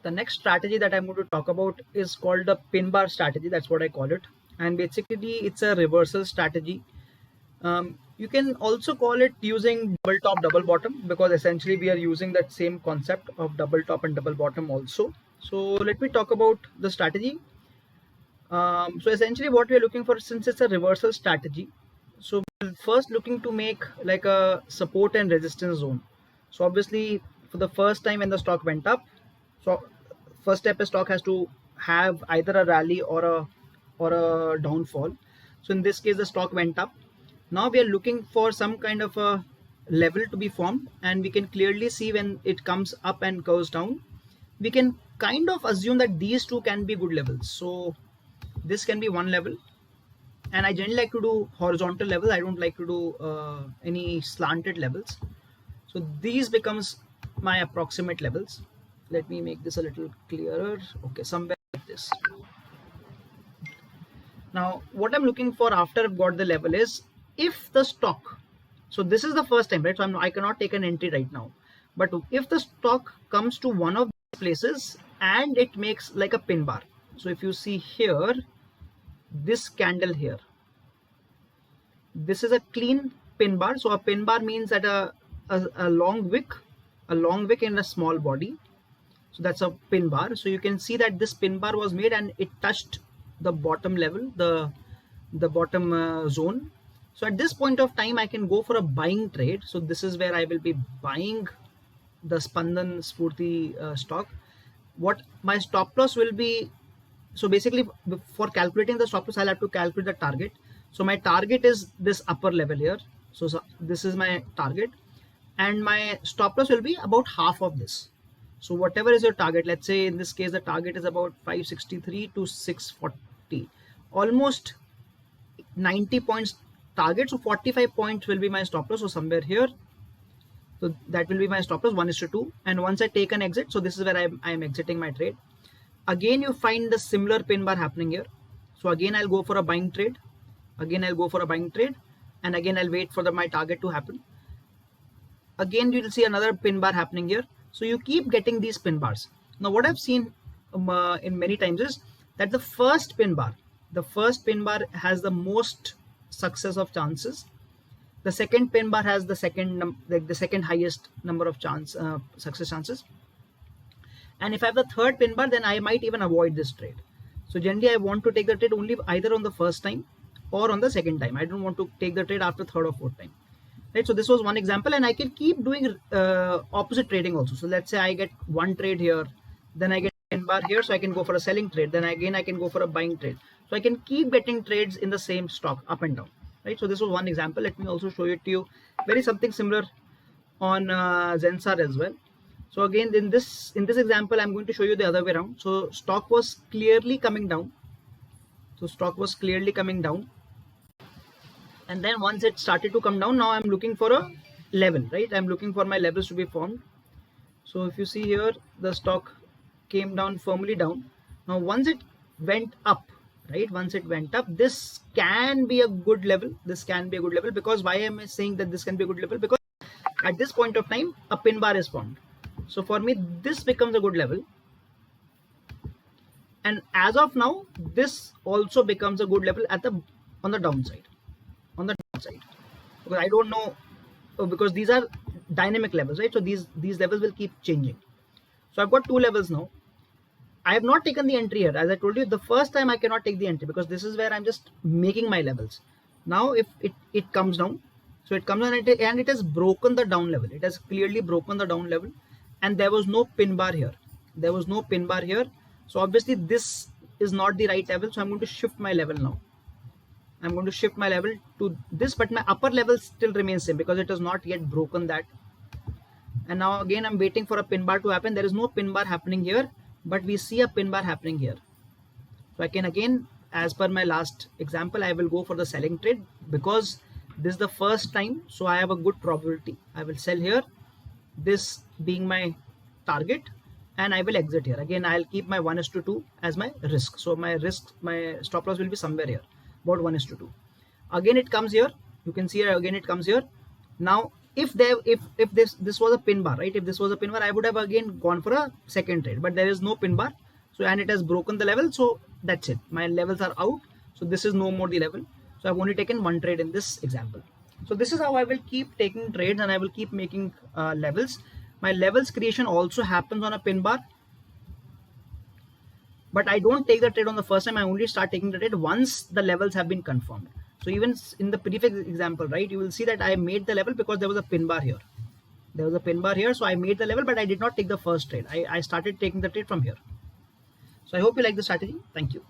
The next strategy that I'm going to talk about is called the pinbar strategy. That's what I call it. And basically, it's a reversal strategy. You can also call it using double top, double bottom, because essentially we are using that same concept of double top and double bottom also. So let me talk about the strategy. So essentially what we are looking for, since it's a reversal strategy, so we're first looking to make like a support and resistance zone. So obviously for the first time when the stock went up, so first step, a stock has to have either a rally or a downfall. So in this case the stock went up. Now we are looking for some kind of a level to be formed, and we can clearly see when it comes up and goes down, we can kind of assume that these two can be good levels. So this can be one level, and I generally like to do horizontal level. I don't like to do any slanted levels. So these becomes my approximate levels. Let me make this a little clearer. Okay, somewhere like this. Now what I'm looking for after I've got the level is, if the stock, so this is the first time, right? So I cannot take an entry right now, but if the stock comes to one of these places and it makes like a pin bar. So if you see here, this candle here, this is a clean pin bar. So a pin bar means that a long wick in a small body. So that's a pin bar. So you can see that this pin bar was made and it touched the bottom level, the bottom zone. So at this point of time I can go for a buying trade. So this is where I will be buying the Spandan Spurti stock. What my stop loss will be, so basically for calculating the stop loss I'll have to calculate the target. So my target is this upper level here. So this is my target, and my stop loss will be about half of this. So whatever is your target, let's say in this case the target is about 563 to 640, almost 90 points target. So 45 points will be my stop loss. So somewhere here, so that will be my stop loss, 1:2. And once I take an exit, so this is where I am exiting my trade. Again you find the similar pin bar happening here. So again I'll go for a buying trade. Again I'll go for a buying trade, and again I'll wait for my target to happen. Again you will see another pin bar happening here. So you keep getting these pin bars. Now what I've seen in many times is that the first pin bar has the most success of chances. The second pin bar has the second highest number of success chances. And if I have the third pin bar, then I might even avoid this trade. So generally I want to take the trade only either on the first time or on the second time. I don't want to take the trade after third or fourth time. Right, so this was one example, and I can keep doing opposite trading also. So let's say I get one trade here, then I get pin bar here, so I can go for a selling trade. Then again I can go for a buying trade. So I can keep getting trades in the same stock up and down. Right, so this was one example. Let me also show it to you. Very something similar on Zensar as well. So again in this example I'm going to show you the other way around. So stock was clearly coming down. And then once it started to come down, now I'm looking for a level, right? I'm looking for my levels to be formed. So if you see here, the stock came down firmly down. Now once it went up, right? Once it went up, this can be a good level. Because why am I saying that this can be a good level? Because at this point of time, a pin bar is formed. So for me, this becomes a good level. And as of now, this also becomes a good level on the downside. Because I don't know, because these are dynamic levels, right? So these levels will keep changing. So I've got two levels now. I have not taken the entry here. As I told you, the first time I cannot take the entry because this is where I'm just making my levels. Now if it comes down, so it comes down and it has broken the down level. It has clearly broken the down level, and there was no pin bar here. So obviously this is not the right level. So I'm going to shift my level now. I'm going to shift my level to this, but my upper level still remains same because it has not yet broken that. And now again I'm waiting for a pin bar to happen. There is no pin bar happening here, but we see a pin bar happening here. So I can again, as per my last example, I will go for the selling trade because this is the first time. So I have a good probability. I will sell here, this being my target, and I will exit here. Again, I'll keep my 1:2 as my risk. So my stop loss will be somewhere here, about 1:2. Again it comes here. You can see here again it comes here. Now if this was a pin bar, right? If this was a pin bar, I would have again gone for a second trade, but there is no pin bar. So, and it has broken the level, so that's it, my levels are out. So this is no more the level. So I've only taken one trade in this example. So this is how I will keep taking trades, and I will keep making levels. My levels creation also happens on a pin bar, but I don't take the trade on the first time. I only start taking the trade once the levels have been confirmed. So even in the previous example, right, you will see that I made the level because there was a pin bar here. There was a pin bar here, so I made the level, but I did not take the first trade. I started taking the trade from here. So I hope you like the strategy. Thank you.